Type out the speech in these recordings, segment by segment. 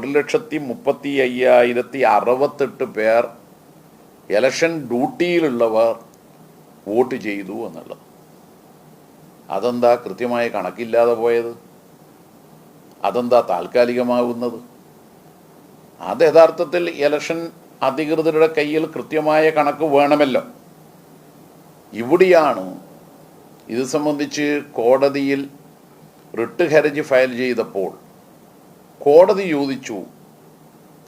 1,35,068 പേർ election ഡ്യൂട്ടിയിലുള്ളവർ vote ചെയ്തു എന്നുള്ളത്. അതെന്താ കൃത്യമായ കണക്കില്ലാതെ പോയത്? അതെന്താ താൽക്കാലികമാകുന്നത്? അത് യഥാർത്ഥത്തിൽ ഇലക്ഷൻ അധികൃതരുടെ കയ്യിൽ കൃത്യമായ കണക്ക് വേണമല്ലോ. ഇവിടെയാണ് ഇത് സംബന്ധിച്ച് കോടതിയിൽ റിട്ട് ഹർജി ഫയൽ ചെയ്തപ്പോൾ കോടതി ചോദിച്ചു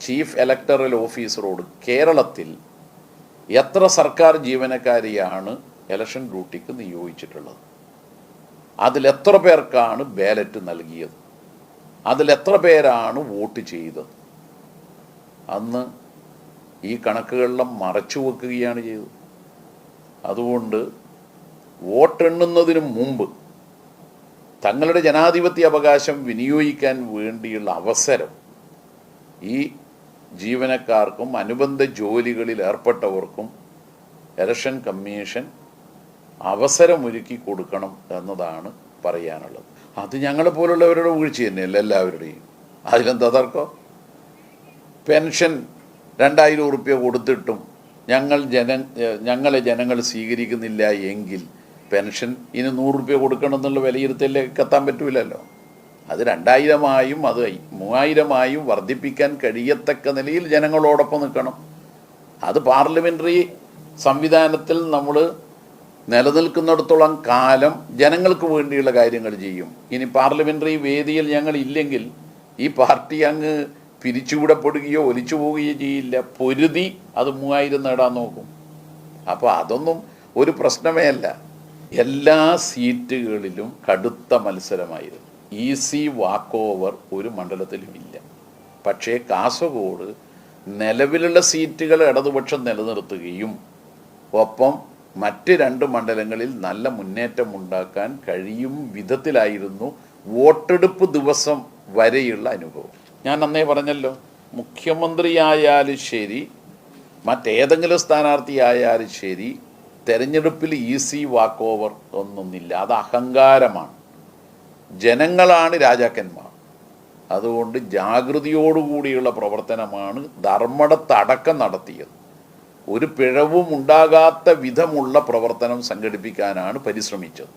ചീഫ് ഇലക്ടറൽ ഓഫീസറോട്, കേരളത്തിൽ എത്ര സർക്കാർ ജീവനക്കാരെയാണ് ഇലക്ഷൻ ഡ്യൂട്ടിക്ക് നിയോഗിച്ചിട്ടുള്ളത്? അതിലെത്ര പേർക്കാണ് ബാലറ്റ് നൽകിയത്? അതിലെത്ര പേരാണ് വോട്ട് ചെയ്തത്? അന്ന് ഈ കണക്കുകളെല്ലാം മറച്ചു വെക്കുകയാണ് ചെയ്തത്. അതുകൊണ്ട് വോട്ടെണ്ണുന്നതിന് മുമ്പ് തങ്ങളുടെ ജനാധിപത്യ അവകാശം വിനിയോഗിക്കാൻ വേണ്ടിയുള്ള അവസരം ഈ ജീവനക്കാർക്കും അനുബന്ധ ജോലികളിൽ ഏർപ്പെട്ടവർക്കും ഇലക്ഷൻ കമ്മീഷൻ അവസരമൊരുക്കി കൊടുക്കണം എന്നതാണ് പറയാനുള്ളത്. അത് ഞങ്ങളെ പോലുള്ളവരുടെ വീഴ്ച തന്നെയല്ല എല്ലാവരുടെയും. അതിലെന്താ തർക്കം? പെൻഷൻ 2,000 ഉറുപ്പ്യ കൊടുത്തിട്ടും ഞങ്ങളെ ജനങ്ങൾ സ്വീകരിക്കുന്നില്ല എങ്കിൽ പെൻഷൻ ഇനി 100 ഉറുപ്പ്യ കൊടുക്കണം എന്നുള്ള വിലയിരുത്തലിലേക്ക് എത്താൻ പറ്റൂലല്ലോ. അത് 2,000-ആയും അത് 3,000-ആയും വർദ്ധിപ്പിക്കാൻ കഴിയത്തക്ക നിലയിൽ ജനങ്ങളോടൊപ്പം നിൽക്കണം. അത് പാർലമെൻ്ററി സംവിധാനത്തിൽ നമ്മൾ നിലനിൽക്കുന്നിടത്തോളം കാലം ജനങ്ങൾക്ക് വേണ്ടിയുള്ള കാര്യങ്ങൾ ചെയ്യും. ഇനി പാർലമെൻ്ററി വേദിയിൽ ഞങ്ങൾ ഇല്ലെങ്കിൽ ഈ പാർട്ടി അങ്ങ് പിരിച്ചുവിടപ്പെടുകയോ ഒലിച്ചു പോവുകയോ ചെയ്യില്ല. പൊരുതി അത് 3,000 നേടാൻ നോക്കും. അപ്പോൾ അതൊന്നും ഒരു പ്രശ്നമേ അല്ല. എല്ലാ സീറ്റുകളിലും കടുത്ത മത്സരമായിരുന്നു. ഈസി വാക്ക് ഓവർ ഒരു മണ്ഡലത്തിലും ഇല്ല. പക്ഷേ കാസർഗോഡ് നിലവിലുള്ള സീറ്റുകൾ ഇടതുപക്ഷം നിലനിർത്തുകയും ഒപ്പം മറ്റ് 2 മണ്ഡലങ്ങളിൽ നല്ല മുന്നേറ്റം ഉണ്ടാക്കാൻ കഴിയും വിധത്തിലായിരുന്നു വോട്ടെടുപ്പ് ദിവസം വരെയുള്ള അനുഭവം. ഞാൻ അന്നേ പറഞ്ഞല്ലോ, മുഖ്യമന്ത്രിയായാലും ശരി മറ്റേതെങ്കിലും സ്ഥാനാർത്ഥിയായാലും ശരി തെരഞ്ഞെടുപ്പിൽ ഈസി വാക്ക് ഓവർ ഒന്നൊന്നില്ല. അത് അഹങ്കാരമാണ്. ജനങ്ങളാണ് രാജാക്കന്മാർ. അതുകൊണ്ട് ജാഗ്രതയോടുകൂടിയുള്ള പ്രവർത്തനമാണ് ധർമ്മടത്തടക്കം നടത്തിയത്. ഒരു പിഴവും ഉണ്ടാകാത്ത വിധമുള്ള പ്രവർത്തനം സംഘടിപ്പിക്കാനാണ് പരിശ്രമിച്ചത്.